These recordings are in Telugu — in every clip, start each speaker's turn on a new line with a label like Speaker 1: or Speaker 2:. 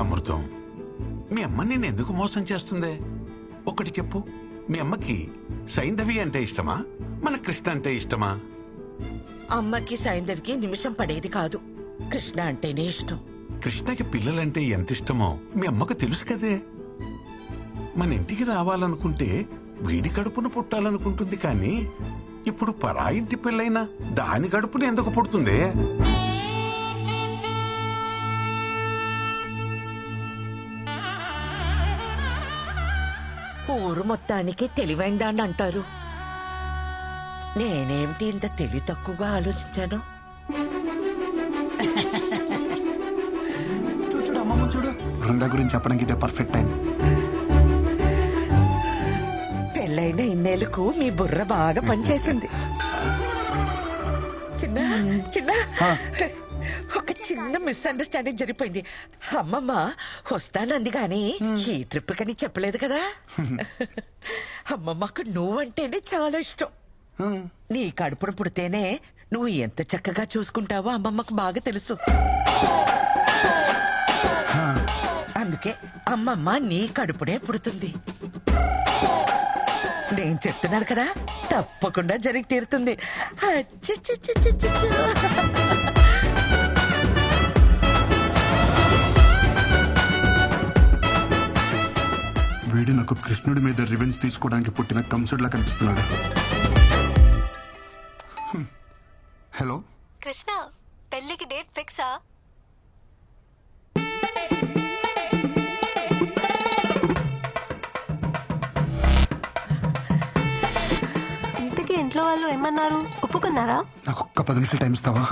Speaker 1: అమృతం, మీ అమ్మ నిన్ను ఎందుకు మోసం చేస్తుందే? ఒకటి చెప్పు, మీ అమ్మకి సైంధవి అంటే ఇష్టమా, మన కృష్ణ అంటే ఇష్టమా?
Speaker 2: అమ్మకి సైంధవికి నిమిషం పడేది కాదు. కృష్ణ అంటేనే ఇష్టం.
Speaker 1: కృష్ణకి పిల్లలంటే ఎంత ఇష్టమో మీ అమ్మకు తెలుసు కదే. మన ఇంటికి రావాలనుకుంటే వీడి కడుపును పుట్టాలనుకుంటుంది, కానీ ఇప్పుడు పరాయింటి పిల్లైనా దాని కడుపును ఎందుకు పుడుతుంది?
Speaker 2: ఊరు మొత్తానికి తెలివైందాన్ని అంటారు. నేనేమిటి ఇంత తెలివి తక్కువగా ఆలోచించాను?
Speaker 3: చూడు అమ్మమ్మ చూడు, బృందా గురించి చెప్పడానికి ఇదే పర్ఫెక్ట్ టైం.
Speaker 2: పెళ్ళైన ఇన్నేళ్లకు మీ బుర్ర బాగా పనిచేసింది. చిన్న చిన్న ఒక చిన్న మిస్అండర్స్టాండింగ్ జరిగిపోయింది. అమ్మమ్మ వస్తానంది గాని ఈ ట్రిప్ కని చెప్పలేదు కదా. అమ్మమ్మకు నువ్వంటేనే చాలా ఇష్టం. నీ కడుపున పుడితేనే నువ్వు ఎంత చక్కగా చూసుకుంటావో అమ్మమ్మకు బాగా తెలుసు. అందుకే అమ్మమ్మ నీ కడుపునే పుడుతుంది. నేను చెప్తున్నాను కదా, తప్పకుండా జరిగి తీరుతుంది. అచ్చచ్చచ్చచ్చచ్చ.
Speaker 3: వీడు నాకు కృష్ణుడి మీద రివెంజ్ తీసుకోవడానికి పుట్టిన కంసుడిలా కనిపిస్తున్నాడు. హలో
Speaker 4: కృష్ణ, పెళ్లికి డేట్ ఫిక్సా? ఇంతకీ ఇంట్లో వాళ్ళు ఏమన్నారు? ఒప్పుకున్నారా?
Speaker 3: నాకు ఒక్క 10 నిమిషాలు టైం ఇస్తావా?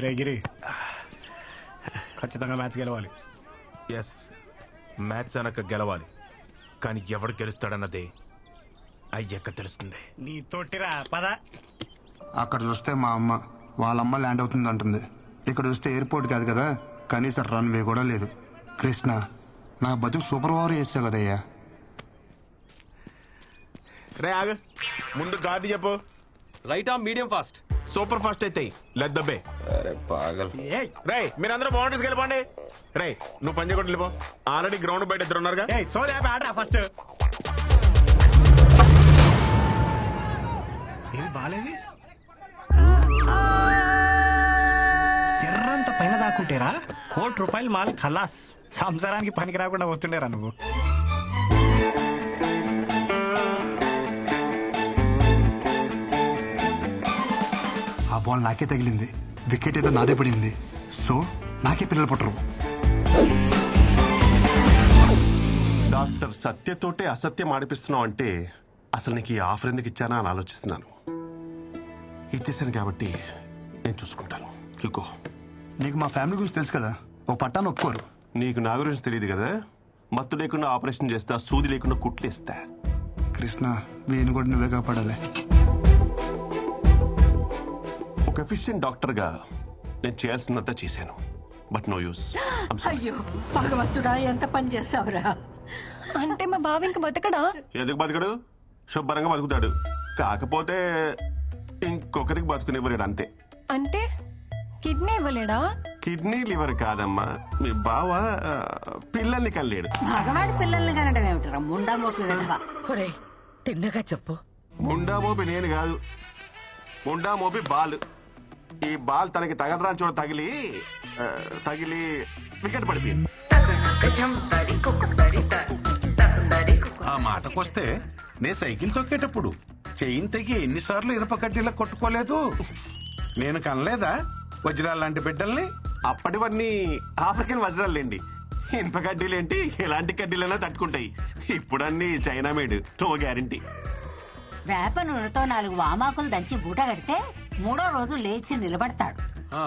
Speaker 5: రే గిరి, ఖచ్చితంగా మ్యాచ్ గెలవాలి.
Speaker 6: ఎస్, మ్యాచ్ అనక గెలవాలి. కానీ ఎవడు గెలుస్తాడన్నదే అయ్యాక తెలుస్తుంది.
Speaker 5: నీ తోటిరా పద.
Speaker 3: అక్కడ చూస్తే మా అమ్మ వాళ్ళమ్మ ల్యాండ్ అవుతుంది అంటుంది. ఇక్కడ చూస్తే ఎయిర్పోర్ట్ కాదు కదా, కనీసం రన్వే కూడా లేదు. కృష్ణ, నా బతుకు సూపర్ ఓవర్ చేస్తావు కదయ్యా.
Speaker 6: రే ఆగ, ముందు గాడి చెప్పు.
Speaker 7: రైటా మీడియం ఫాస్ట్?
Speaker 6: సూపర్ ఫాస్ట్ అయితే లెద్దబ్బే.
Speaker 7: అరే పాగల్.
Speaker 6: రే మీరందరూ బౌండరీస్ వెళ్ళిపోండి. రే నువ్వు పంజగొట్టు వెళ్ళిపో. ఆల్రెడీ గ్రౌండ్ బయట ఇద్దరు ఉన్నారుగా.
Speaker 5: సోదా ఆడరా ఫస్ట్. ఇది బాలేది. చెర్రంత పైన దాక్కుంటేరా ₹1,00,00,000 మాల్ ఖలాస్. సంసారానికి పనికి రాకుండా పోతుండేరా నువ్వు.
Speaker 3: ఆ బాల్ నాకే తగిలింది, వికెట్ ఏదో నాదే పడింది. సో నాకే పిల్లలు పుట్టరు.
Speaker 6: డాక్టర్ సత్యతోటే అసత్యం ఆడిపిస్తున్నావు అంటే అసలు నీకు ఈ ఆఫర్ ఎందుకు ఇచ్చానా అని ఆలోచిస్తున్నాను. ఇచ్చేసాను కాబట్టి నేను చూసుకుంటాను. ఇగో,
Speaker 3: నీకు మా ఫ్యామిలీ గురించి తెలుసు కదా, ఓ పట్టాను ఒప్పుకోరు.
Speaker 6: నీకు నా గురించి తెలియదు కదా. మత్తు లేకుండా ఆపరేషన్ చేస్తా, సూది లేకుండా కుట్లు ఇస్తా.
Speaker 3: కృష్ణ, వీని కూడా నువ్వే కాపాడాలి.
Speaker 6: ఒక ఎఫిషియెంట్ డాక్టర్గా నేను చేయాల్సినంత చేశాను. But no use.
Speaker 8: అయ్యో భగవంతుడా, ఎంత పని చేసావురా.
Speaker 4: అంటే మా బావ ఇంక బతకడా?
Speaker 6: ఎందుకు బతకడు? శుభ్రంగా బతుకుతాడు. కాకపోతే ఇంకొకరికి బతుకునివ్వలేడు అంతే.
Speaker 4: అంటే కిడ్నీ ఇవ్వలేడా?
Speaker 6: కిడ్నీ లివర్ కాదమ్మా, మీ బావ పిల్లల్ని కనలేడు.
Speaker 8: మగవాడి పిల్లల్ని కనడం ఏమిటరా ముండా మోట్లు వెధవా.
Speaker 2: ఒరేయ్, తిన్నగా చెప్పు.
Speaker 6: ముండా మోపి నేను కాదు, ముండా మోపి బాల్. ఈ బాల్ తనకి తగలరాని చోట తగిలి వికెట్ పడిపోయింది.
Speaker 1: ఆ మాటకొస్తే నే సైకిల్ తొక్కేటప్పుడు చెయ్యిని తెగి ఎన్నిసార్లు ఇనప కడ్డీలా కొట్టుకోలేదు. నేను కనలేదా వజ్రాల లాంటి బిడ్డల్ని?
Speaker 6: అప్పటివన్నీ ఆఫ్రికన్ వజ్రాలేండి. ఇనుప కడ్డీలేంటి, ఎలాంటి కడ్డీలైనా తట్టుకుంటాయి. ఇప్పుడన్నీ చైనా మేడ్, నో గ్యారంటీ.
Speaker 8: వేప నూనెతో 4 వామాకులు దంచి బూట కడితే 3వ రోజు లేచి నిలబడతాడు.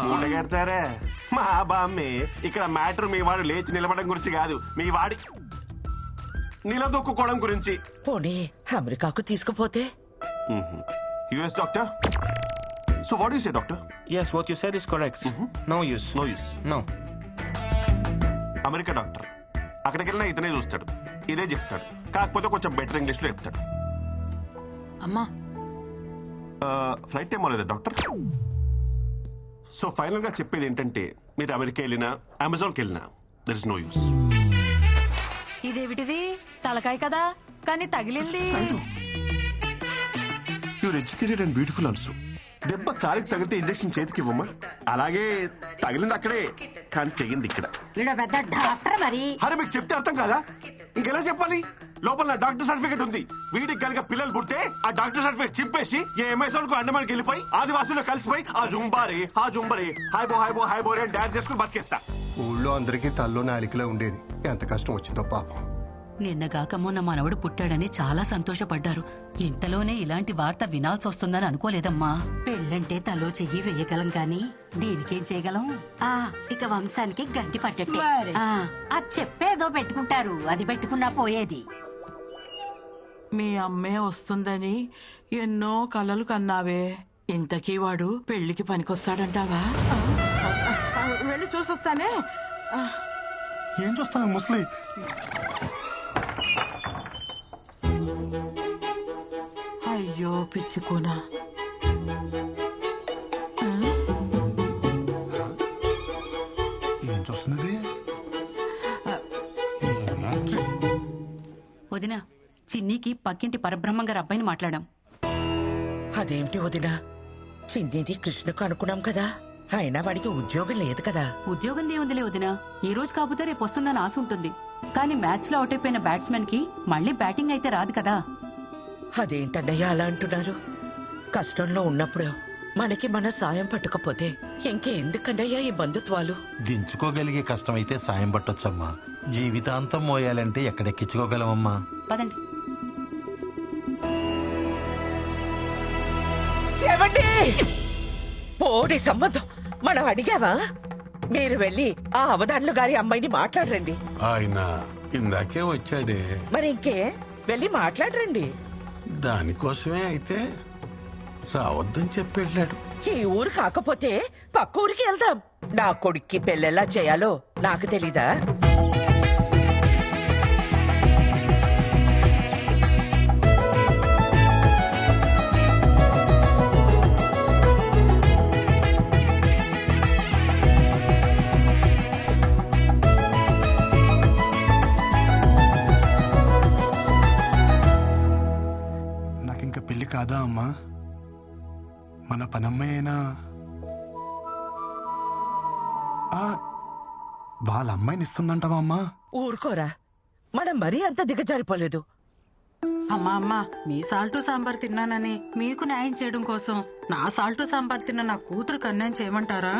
Speaker 6: మూట కడతారా? మా బామ్మే. ఇక్కడ మ్యాటర్ మీ వాడు లేచి నిలబడడం గురించి కాదు, మీ వాడి నిలదొక్కుకోవడం గురించి.
Speaker 2: పోనీ అమెరికాకు తీసుకుపోతే?
Speaker 6: US doctor. So what you say doctor?
Speaker 7: Yes, what you said is correct. No use.
Speaker 6: No use.
Speaker 7: No.
Speaker 6: America doctor, అక్కడికి వెళ్ళినా ఇతనే చూస్తాడు, ఇదే చెప్తాడు. కాకపోతే కొంచెం బెటర్ ఇంగ్లీష్ లో చెప్తాడు.
Speaker 8: అమ్మా
Speaker 6: ఫ్లైట్ టైం అవ్వలేదా డాక్టర్? సో ఫైనల్గా చెప్పేది ఏంటంటే మీరు అమెరికా వెళ్ళినా అమెజాన్కి వెళ్ళినా దర్ ఇస్ నో యూస్.
Speaker 9: ఇదేమిటిది తలకాయ కదా కానీ తగిలింది.
Speaker 6: You're educated and beautiful also. దెబ్బ కాలికి తగిలితే ఇంజెక్షన్ చేతికి ఇవ్వమ్మా. అలాగే తగిలింది అక్కడే కానీ తెగింది ఇక్కడ.
Speaker 8: వీడు పెద్ద డాక్టర్ మరి.
Speaker 6: అరే మీకు చెప్తే అర్థం కాదా? ఇంకెలా చెప్పాలి? లోపల నా డాక్టర్ సర్టిఫికేట్ ఉంది. వీడికి కనుక పిల్లలు పుడితే ఆ డాక్టర్ సర్టిఫికేట్ చింపేసి ఏ అమెజాన్ కు అండమానికి వెళ్ళిపోయి ఆదివాసుల్లో కలిసిపోయి ఆ జుంబారే హాయ్ బో అని డాన్స్ చేసుకుని బతికేస్తా.
Speaker 3: ఊళ్ళో అందరికీ తల్లో నాలికలో ఉండేది. ఎంత కష్టం వచ్చిందో పాపం.
Speaker 10: నిన్నగాక మొన్న మనవడు పుట్టాడని చాలా సంతోషపడ్డారు. ఇంతలోనే ఇలాంటి వార్త వినాల్సి వస్తుందని అనుకోలేదమ్మా.
Speaker 8: పెళ్ళంటే తలో చెయ్యి వేయగలం కానీ దీనికేం చేయగలం. ఇక వంశానికి గంటి పట్టట్టే. అది చెప్పేదో పెట్టుకుంటారు, అది పెట్టుకున్నా పోయేది.
Speaker 2: మీ అమ్మే వస్తుందని ఎన్నో కలలు కన్నావే. ఇంతకీ వాడు పెళ్లికి పనికొస్తాడంటావా? వెళ్ళి చూసొస్తానే.
Speaker 3: ఏం చూస్తావు ముసలి?
Speaker 2: అయ్యో పిచ్చుకోనా.
Speaker 3: ఏం చూస్తున్నది?
Speaker 10: వదిన, చిన్నికి పక్కింటి పరబ్రహ్మం గారి అబ్బాయిని మాట్లాడాం.
Speaker 2: అదేమిటి వదినా, చిన్నిది కృష్ణకు అనుకున్నాం కదా. అయినా వాడికి ఉద్యోగం లేదు కదా.
Speaker 10: ఉద్యోగం దేవుందిలే వదిన, ఈ రోజు కాకపోతే రేపు వస్తుందని ఆశ ఉంటుంది. కానీ మ్యాచ్ లో అవుట్ అయిపోయిన బ్యాట్స్మెన్ కి మళ్ళీ బ్యాటింగ్ అయితే రాదు కదా.
Speaker 2: అదేంటన్నయ్య అలా అంటున్నారు? కష్టంలో ఉన్నప్పుడు మనకి మన సాయం పట్టకపోతే ఇంకెందుకన్నయ్యా ఈ బంధుత్వాలు?
Speaker 11: దించుకోగలిగే కష్టమైతే సాయం పట్టొచ్చమ్మా. జీవితాంతం మోయాలంటే ఎక్కడెక్కించుకోగలమమ్మా.
Speaker 10: పదండి.
Speaker 2: ఏమండి, పోనీ సంబంధం మనం అడిగావా? మీరు వెళ్ళి ఆ అవధానులు గారి అమ్మాయిని మాట్లాడరండి.
Speaker 1: ఆయన ఇందాకే వచ్చాడే.
Speaker 2: మరి ఇంకే వెళ్ళి మాట్లాడరండి.
Speaker 1: దానికోసమే అయితే రావద్దని చెప్పి వెళ్ళాడు.
Speaker 2: ఈ ఊరు కాకపోతే పక్క ఊరికి వెళ్దాం. నా కొడుక్కి పెళ్ళెలా చేయాలో నాకు తెలీదా?
Speaker 3: నాకింక పెళ్లి కాదా అమ్మా? మన పనమ్మాయి అయినా వాళ్ళ అమ్మాయిని ఇస్తుందంటావా అమ్మా?
Speaker 2: ఊరుకోరా, మనం మరీ అంత దిగజారిపోలేదు.
Speaker 9: అమ్మా మీ సాల్టు సాంబార్ తిన్నానని మీకు న్యాయం చేయడం కోసం నా సాల్టు సాంబార్ తిన్న నా కూతురుకు అన్యాయం చేయమంటారా?